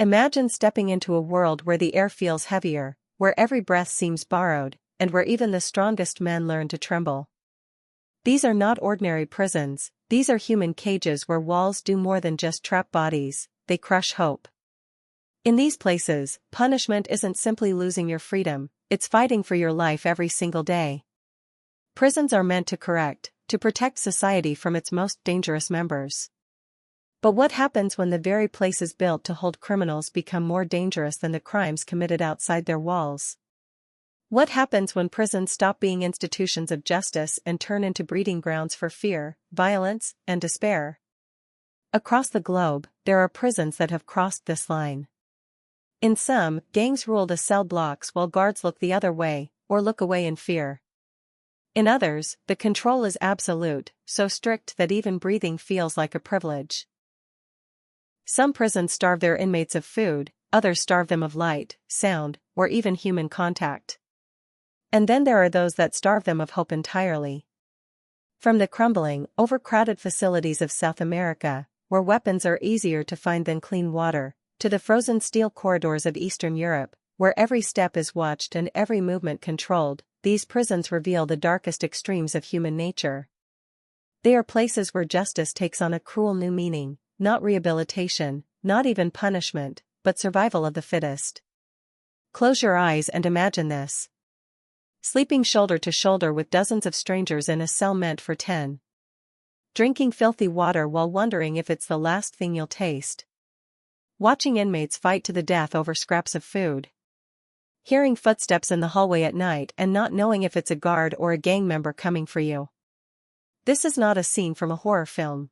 Imagine stepping into a world where the air feels heavier, where every breath seems borrowed, and where even the strongest men learn to tremble. These are not ordinary prisons, these are human cages where walls do more than just trap bodies, they crush hope. In these places, punishment isn't simply losing your freedom, it's fighting for your life every single day. Prisons are meant to correct, to protect society from its most dangerous members. But what happens when the very places built to hold criminals become more dangerous than the crimes committed outside their walls? What happens when prisons stop being institutions of justice and turn into breeding grounds for fear, violence, and despair? Across the globe, there are prisons that have crossed this line. In some, gangs rule the cell blocks while guards look the other way, or look away in fear. In others, the control is absolute, so strict that even breathing feels like a privilege. Some prisons starve their inmates of food, others starve them of light, sound, or even human contact. And then there are those that starve them of hope entirely. From the crumbling, overcrowded facilities of South America, where weapons are easier to find than clean water, to the frozen steel corridors of Eastern Europe, where every step is watched and every movement controlled, these prisons reveal the darkest extremes of human nature. They are places where justice takes on a cruel new meaning, not rehabilitation, not even punishment, but survival of the fittest. Close your eyes and imagine this. Sleeping shoulder to shoulder with dozens of strangers in a cell meant for 10. Drinking filthy water while wondering if it's the last thing you'll taste. Watching inmates fight to the death over scraps of food. Hearing footsteps in the hallway at night and not knowing if it's a guard or a gang member coming for you. This is not a scene from a horror film.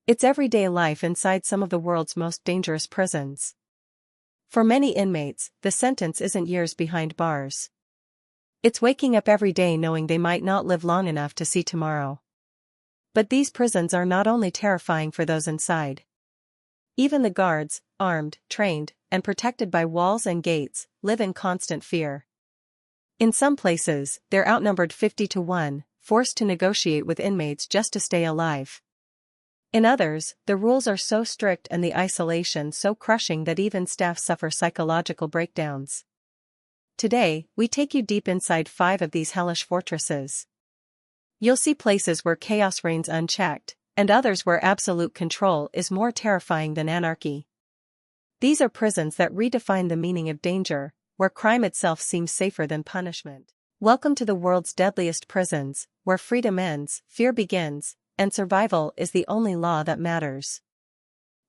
It's everyday life inside some of the world's most dangerous prisons. For many inmates, the sentence isn't years behind bars. It's waking up every day knowing they might not live long enough to see tomorrow. But these prisons are not only terrifying for those inside. Even the guards, armed, trained, and protected by walls and gates, live in constant fear. In some places, they're outnumbered 50-1, forced to negotiate with inmates just to stay alive. In others, the rules are so strict and the isolation so crushing that even staff suffer psychological breakdowns. Today, we take you deep inside 5 of these hellish fortresses. You'll see places where chaos reigns unchecked, and others where absolute control is more terrifying than anarchy. These are prisons that redefine the meaning of danger, where crime itself seems safer than punishment. Welcome to the world's deadliest prisons, where freedom ends, fear begins, and survival is the only law that matters.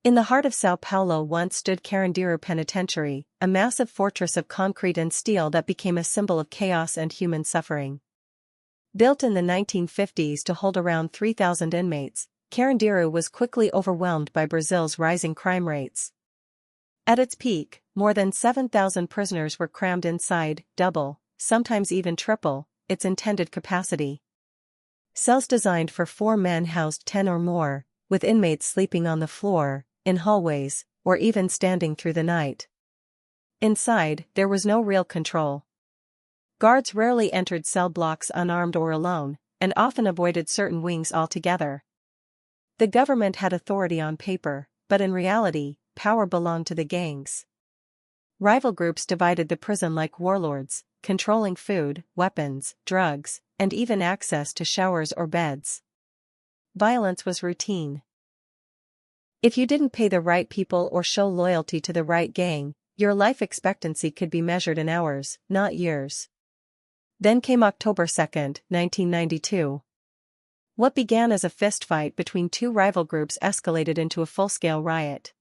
In the heart of São Paulo once stood Carandiru Penitentiary, a massive fortress of concrete and steel that became a symbol of chaos and human suffering. Built in the 1950s to hold around 3,000 inmates, Carandiru was quickly overwhelmed by Brazil's rising crime rates. At its peak, more than 7,000 prisoners were crammed inside, double, sometimes even triple, its intended capacity. Cells designed for 4 men housed 10 or more, with inmates sleeping on the floor, in hallways, or even standing through the night. Inside, there was no real control. Guards rarely entered cell blocks unarmed or alone, and often avoided certain wings altogether. The government had authority on paper, but in reality, power belonged to the gangs. Rival groups divided the prison like warlords, controlling food, weapons, drugs, and even access to showers or beds. Violence was routine. If you didn't pay the right people or show loyalty to the right gang, your life expectancy could be measured in hours, not years. Then came October 2, 1992. What began as a fistfight between 2 rival groups escalated into a full-scale riot.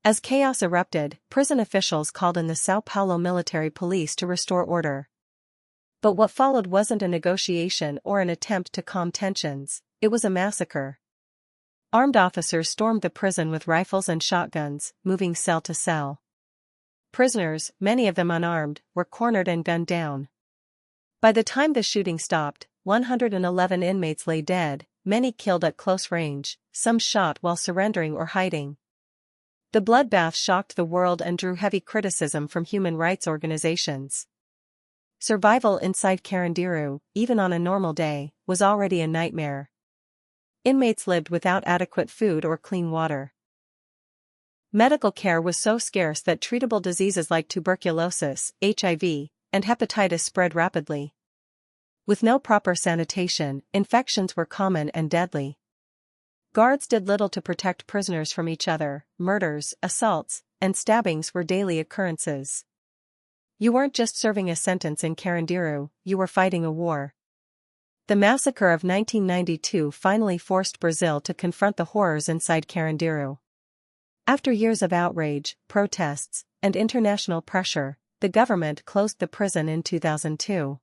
As chaos erupted, prison officials called in the São Paulo military police to restore order. But what followed wasn't a negotiation or an attempt to calm tensions, it was a massacre. Armed officers stormed the prison with rifles and shotguns, moving cell to cell. Prisoners, many of them unarmed, were cornered and gunned down. By the time the shooting stopped, 111 inmates lay dead, many killed at close range, some shot while surrendering or hiding. The bloodbath shocked the world and drew heavy criticism from human rights organizations. Survival inside Carandiru, even on a normal day, was already a nightmare. Inmates lived without adequate food or clean water. Medical care was so scarce that treatable diseases like tuberculosis, HIV, and hepatitis spread rapidly. With no proper sanitation, infections were common and deadly. Guards did little to protect prisoners from each other. Murders, assaults, and stabbings were daily occurrences. You weren't just serving a sentence in Carandiru, you were fighting a war. The massacre of 1992 finally forced Brazil to confront the horrors inside Carandiru. After years of outrage, protests, and international pressure, the government closed the prison in 2002.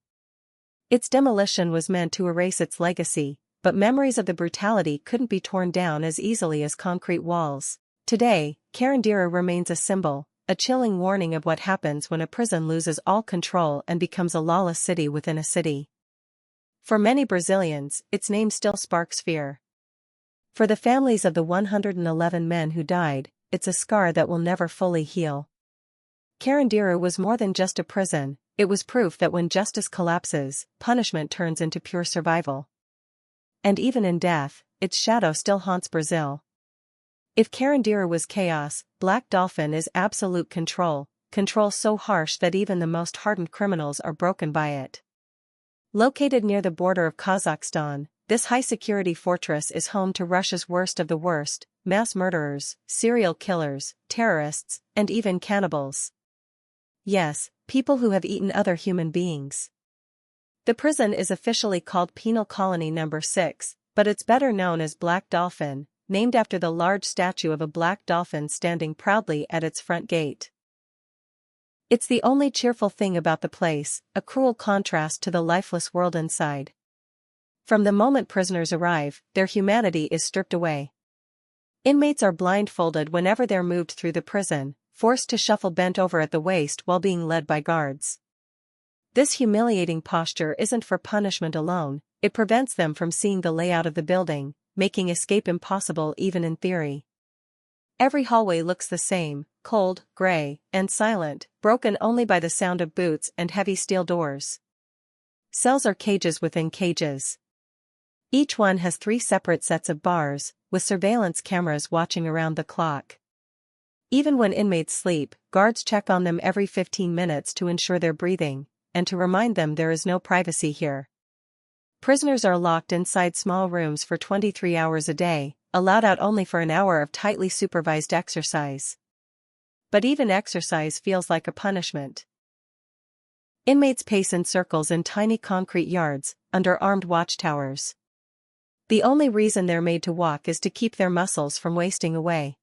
Its demolition was meant to erase its legacy, but memories of the brutality couldn't be torn down as easily as concrete walls. Today, Carandiru remains a symbol, a chilling warning of what happens when a prison loses all control and becomes a lawless city within a city. For many Brazilians, its name still sparks fear. For the families of the 111 men who died, it's a scar that will never fully heal. Carandiru was more than just a prison, it was proof that when justice collapses, punishment turns into pure survival. And even in death, its shadow still haunts Brazil. If Carandiru was chaos, Black Dolphin is absolute control, control so harsh that even the most hardened criminals are broken by it. Located near the border of Kazakhstan, this high-security fortress is home to Russia's worst of the worst, mass murderers, serial killers, terrorists, and even cannibals. Yes, people who have eaten other human beings. The prison is officially called Penal Colony No. 6, but it's better known as Black Dolphin, named after the large statue of a black dolphin standing proudly at its front gate. It's the only cheerful thing about the place, a cruel contrast to the lifeless world inside. From the moment prisoners arrive, their humanity is stripped away. Inmates are blindfolded whenever they're moved through the prison, forced to shuffle bent over at the waist while being led by guards. This humiliating posture isn't for punishment alone, it prevents them from seeing the layout of the building, making escape impossible even in theory. Every hallway looks the same, cold, gray, and silent, broken only by the sound of boots and heavy steel doors. Cells are cages within cages. Each one has 3 separate sets of bars, with surveillance cameras watching around the clock. Even when inmates sleep, guards check on them every 15 minutes to ensure they're breathing, and to remind them there is no privacy here. Prisoners are locked inside small rooms for 23 hours a day, allowed out only for an hour of tightly supervised exercise. But even exercise feels like a punishment. Inmates pace in circles in tiny concrete yards, under armed watchtowers. The only reason they're made to walk is to keep their muscles from wasting away.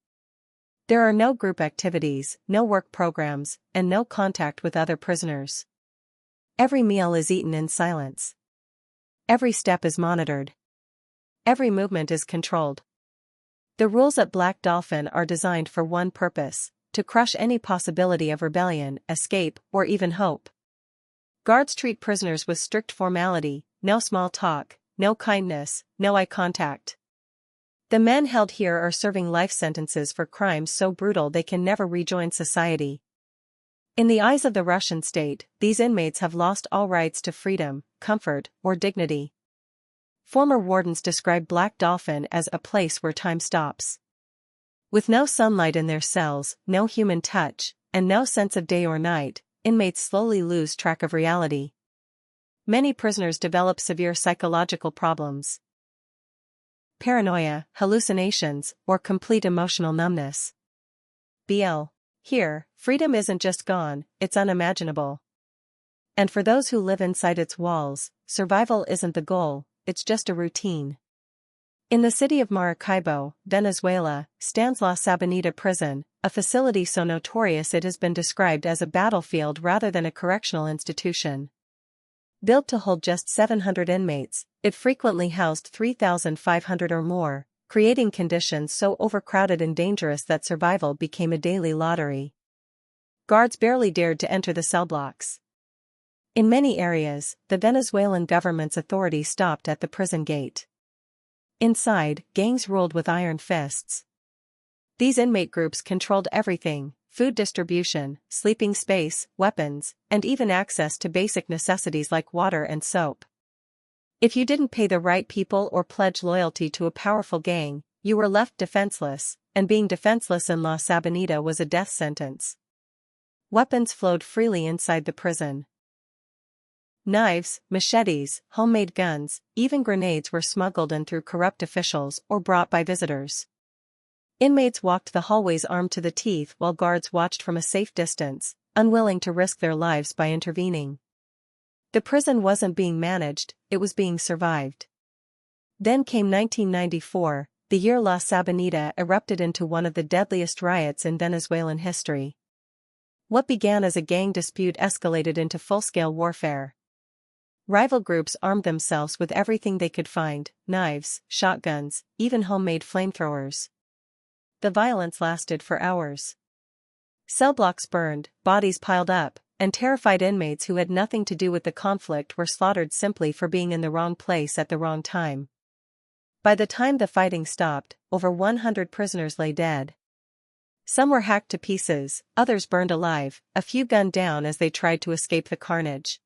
There are no group activities, no work programs, and no contact with other prisoners. Every meal is eaten in silence. Every step is monitored. Every movement is controlled. The rules at Black Dolphin are designed for one purpose: to crush any possibility of rebellion, escape, or even hope. Guards treat prisoners with strict formality, no small talk, no kindness, no eye contact. The men held here are serving life sentences for crimes so brutal they can never rejoin society. In the eyes of the Russian state, these inmates have lost all rights to freedom, comfort, or dignity. Former wardens describe Black Dolphin as a place where time stops. With no sunlight in their cells, no human touch, and no sense of day or night, inmates slowly lose track of reality. Many prisoners develop severe psychological problems. Paranoia, hallucinations, or complete emotional numbness. BL. Here, freedom isn't just gone, it's unimaginable. And for those who live inside its walls, survival isn't the goal, it's just a routine. In the city of Maracaibo, Venezuela, stands La Sabanita prison, a facility so notorious it has been described as a battlefield rather than a correctional institution. Built to hold just 700 inmates, it frequently housed 3,500 or more, creating conditions so overcrowded and dangerous that survival became a daily lottery. Guards barely dared to enter the cell blocks. In many areas, the Venezuelan government's authority stopped at the prison gate. Inside, gangs ruled with iron fists. These inmate groups controlled everything: food distribution, sleeping space, weapons, and even access to basic necessities like water and soap. If you didn't pay the right people or pledge loyalty to a powerful gang, you were left defenseless, and being defenseless in La Sabanita was a death sentence. Weapons flowed freely inside the prison. Knives, machetes, homemade guns, even grenades were smuggled in through corrupt officials or brought by visitors. Inmates walked the hallways armed to the teeth while guards watched from a safe distance, unwilling to risk their lives by intervening. The prison wasn't being managed, it was being survived. Then came 1994, the year La Sabanita erupted into one of the deadliest riots in Venezuelan history. What began as a gang dispute escalated into full-scale warfare. Rival groups armed themselves with everything they could find: knives, shotguns, even homemade flamethrowers. The violence lasted for hours. Cell blocks burned, bodies piled up, and terrified inmates who had nothing to do with the conflict were slaughtered simply for being in the wrong place at the wrong time. By the time the fighting stopped, over 100 prisoners lay dead. Some were hacked to pieces, others burned alive, a few gunned down as they tried to escape the carnage.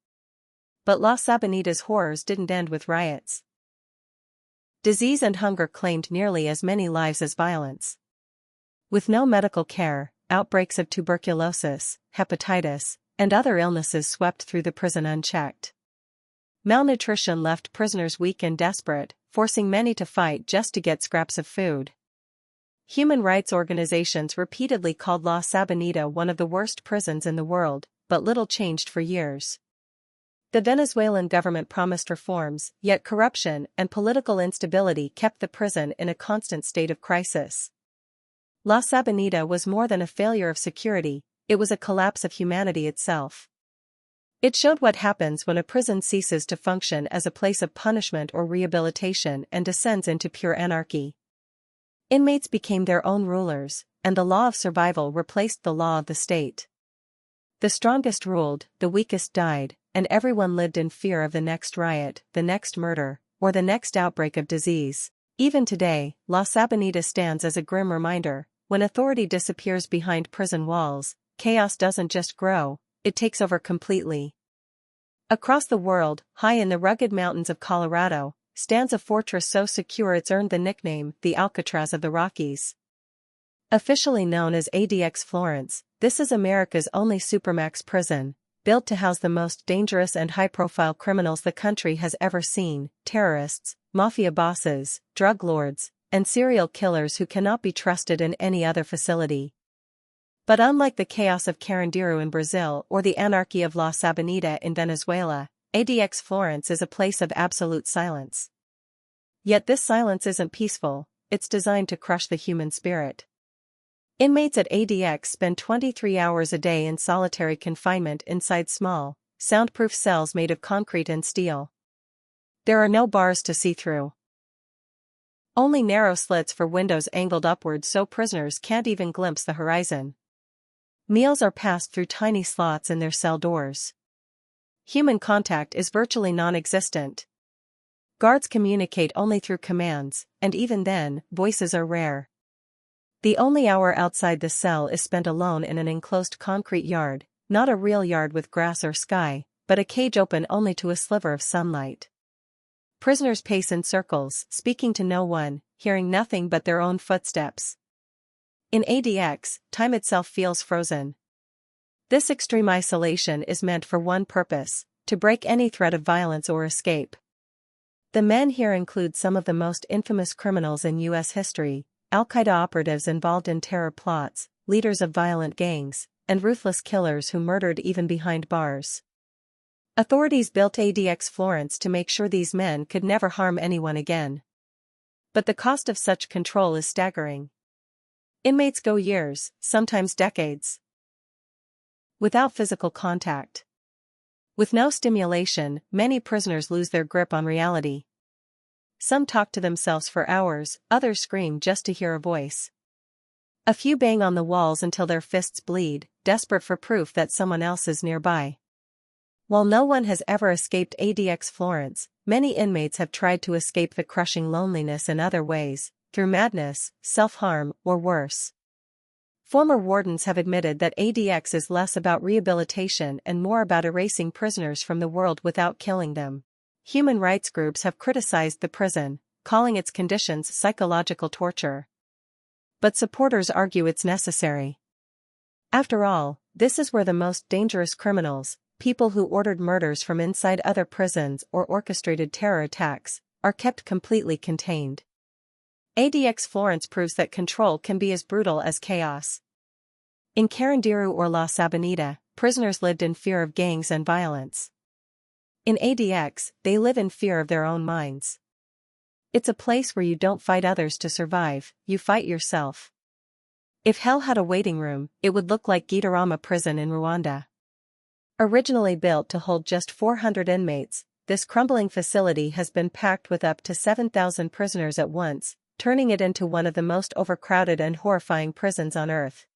But La Sabanita's horrors didn't end with riots. Disease and hunger claimed nearly as many lives as violence. With no medical care, outbreaks of tuberculosis, hepatitis, and other illnesses swept through the prison unchecked. Malnutrition left prisoners weak and desperate, forcing many to fight just to get scraps of food. Human rights organizations repeatedly called La Sabanita one of the worst prisons in the world, but little changed for years. The Venezuelan government promised reforms, yet corruption and political instability kept the prison in a constant state of crisis. La Sabanita was more than a failure of security, it was a collapse of humanity itself. It showed what happens when a prison ceases to function as a place of punishment or rehabilitation and descends into pure anarchy. Inmates became their own rulers, and the law of survival replaced the law of the state. The strongest ruled, the weakest died, and everyone lived in fear of the next riot, the next murder, or the next outbreak of disease. Even today, La Sabanita stands as a grim reminder: when authority disappears behind prison walls, chaos doesn't just grow, it takes over completely. Across the world, high in the rugged mountains of Colorado, stands a fortress so secure it's earned the nickname, the Alcatraz of the Rockies. Officially known as ADX Florence, this is America's only supermax prison, built to house the most dangerous and high-profile criminals the country has ever seen: terrorists, mafia bosses, drug lords, and serial killers who cannot be trusted in any other facility. But unlike the chaos of Carandiru in Brazil or the anarchy of La Sabanita in Venezuela, ADX Florence is a place of absolute silence. Yet this silence isn't peaceful, it's designed to crush the human spirit. Inmates at ADX spend 23 hours a day in solitary confinement inside small, soundproof cells made of concrete and steel. There are no bars to see through. Only narrow slits for windows angled upwards so prisoners can't even glimpse the horizon. Meals are passed through tiny slots in their cell doors. Human contact is virtually non-existent. Guards communicate only through commands, and even then, voices are rare. The only hour outside the cell is spent alone in an enclosed concrete yard, not a real yard with grass or sky, but a cage open only to a sliver of sunlight. Prisoners pace in circles, speaking to no one, hearing nothing but their own footsteps. In ADX, time itself feels frozen. This extreme isolation is meant for one purpose: to break any threat of violence or escape. The men here include some of the most infamous criminals in U.S. history: Al-Qaeda operatives involved in terror plots, leaders of violent gangs, and ruthless killers who murdered even behind bars. Authorities built ADX Florence to make sure these men could never harm anyone again. But the cost of such control is staggering. Inmates go years, sometimes decades, without physical contact. With no stimulation, many prisoners lose their grip on reality. Some talk to themselves for hours, others scream just to hear a voice. A few bang on the walls until their fists bleed, desperate for proof that someone else is nearby. While no one has ever escaped ADX Florence, many inmates have tried to escape the crushing loneliness in other ways, through madness, self-harm, or worse. Former wardens have admitted that ADX is less about rehabilitation and more about erasing prisoners from the world without killing them. Human rights groups have criticized the prison, calling its conditions psychological torture. But supporters argue it's necessary. After all, this is where the most dangerous criminals, people who ordered murders from inside other prisons or orchestrated terror attacks, are kept completely contained. ADX Florence proves that control can be as brutal as chaos. In Carandiru or La Sabanita, prisoners lived in fear of gangs and violence. In ADX, they live in fear of their own minds. It's a place where you don't fight others to survive, you fight yourself. If hell had a waiting room, it would look like Gitarama prison in Rwanda. Originally built to hold just 400 inmates, this crumbling facility has been packed with up to 7,000 prisoners at once, turning it into one of the most overcrowded and horrifying prisons on earth.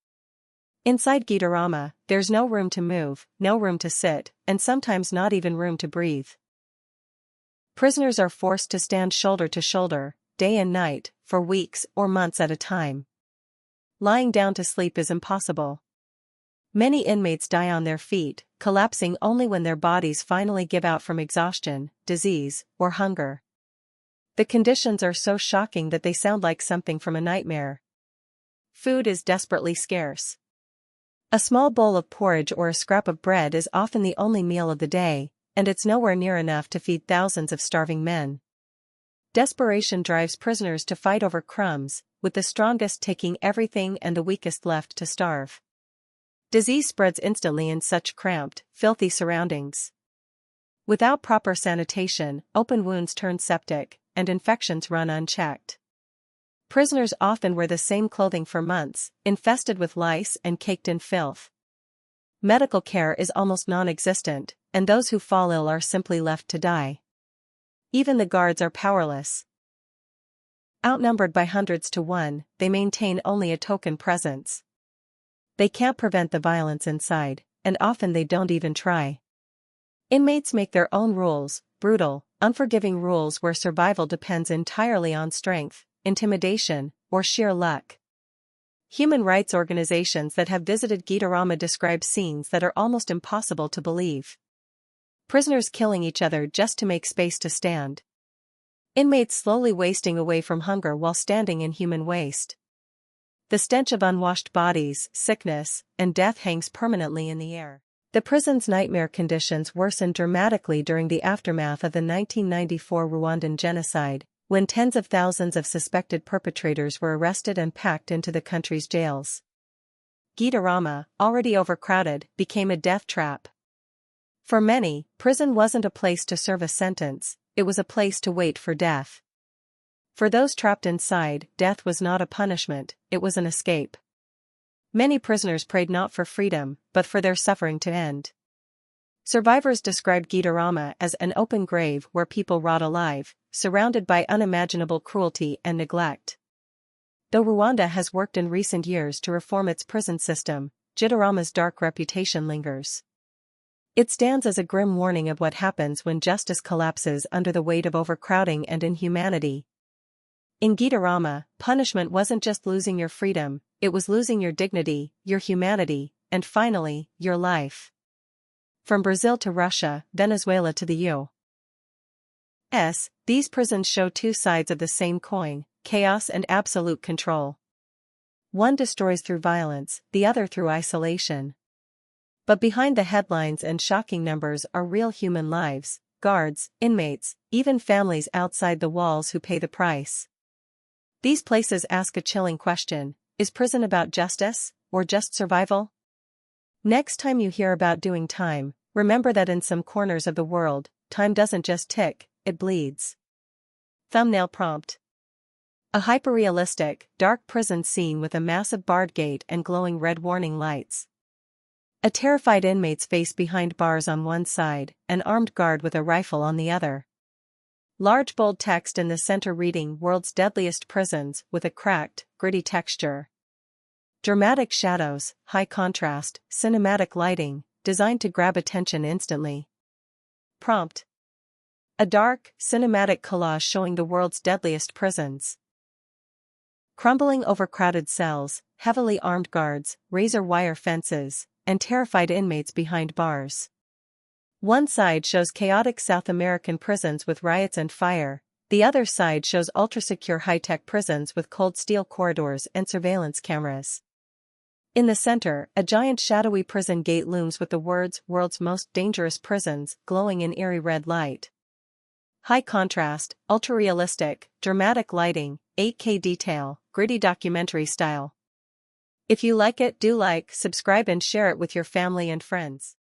Inside Gitarama, there's no room to move, no room to sit, and sometimes not even room to breathe. Prisoners are forced to stand shoulder to shoulder, day and night, for weeks or months at a time. Lying down to sleep is impossible. Many inmates die on their feet, collapsing only when their bodies finally give out from exhaustion, disease, or hunger. The conditions are so shocking that they sound like something from a nightmare. Food is desperately scarce. A small bowl of porridge or a scrap of bread is often the only meal of the day, and it's nowhere near enough to feed thousands of starving men. Desperation drives prisoners to fight over crumbs, with the strongest taking everything and the weakest left to starve. Disease spreads instantly in such cramped, filthy surroundings. Without proper sanitation, open wounds turn septic, and infections run unchecked. Prisoners often wear the same clothing for months, infested with lice and caked in filth. Medical care is almost non-existent, and those who fall ill are simply left to die. Even the guards are powerless. Outnumbered by hundreds to one, they maintain only a token presence. They can't prevent the violence inside, and often they don't even try. Inmates make their own rules, brutal, unforgiving rules where survival depends entirely on strength, intimidation, or sheer luck. Human rights organizations that have visited Gitarama describe scenes that are almost impossible to believe. Prisoners killing each other just to make space to stand. Inmates slowly wasting away from hunger while standing in human waste. The stench of unwashed bodies, sickness, and death hangs permanently in the air. The prison's nightmare conditions worsened dramatically during the aftermath of the 1994 Rwandan genocide, when tens of thousands of suspected perpetrators were arrested and packed into the country's jails. Gitarama, already overcrowded, became a death trap. For many, prison wasn't a place to serve a sentence, it was a place to wait for death. For those trapped inside, death was not a punishment, it was an escape. Many prisoners prayed not for freedom, but for their suffering to end. Survivors described Gitarama as an open grave where people rot alive, surrounded by unimaginable cruelty and neglect. Though Rwanda has worked in recent years to reform its prison system, Gitarama's dark reputation lingers. It stands as a grim warning of what happens when justice collapses under the weight of overcrowding and inhumanity. In Gitarama, punishment wasn't just losing your freedom, it was losing your dignity, your humanity, and finally, your life. From Brazil to Russia, Venezuela to the U.S., these prisons show two sides of the same coin, chaos and absolute control. One destroys through violence, the other through isolation. But behind the headlines and shocking numbers are real human lives, guards, inmates, even families outside the walls who pay the price. These places ask a chilling question: is prison about justice, or just survival? Next time you hear about doing time, remember that in some corners of the world, time doesn't just tick, it bleeds. Thumbnail prompt. A hyperrealistic, dark prison scene with a massive barred gate and glowing red warning lights. A terrified inmate's face behind bars on one side, an armed guard with a rifle on the other. Large bold text in the center reading "World's Deadliest Prisons" with a cracked, gritty texture. Dramatic shadows, high contrast, cinematic lighting, designed to grab attention instantly. Prompt. A dark, cinematic collage showing the world's deadliest prisons. Crumbling overcrowded cells, heavily armed guards, razor wire fences, and terrified inmates behind bars. One side shows chaotic South American prisons with riots and fire, The other side shows ultra-secure high-tech prisons with cold steel corridors and surveillance cameras. In the center, a giant shadowy prison gate looms with the words "World's Most Dangerous Prisons" glowing in eerie red light. High contrast, ultra-realistic, dramatic lighting, 8K detail, gritty documentary style. If you like it, do like, subscribe and share it with your family and friends.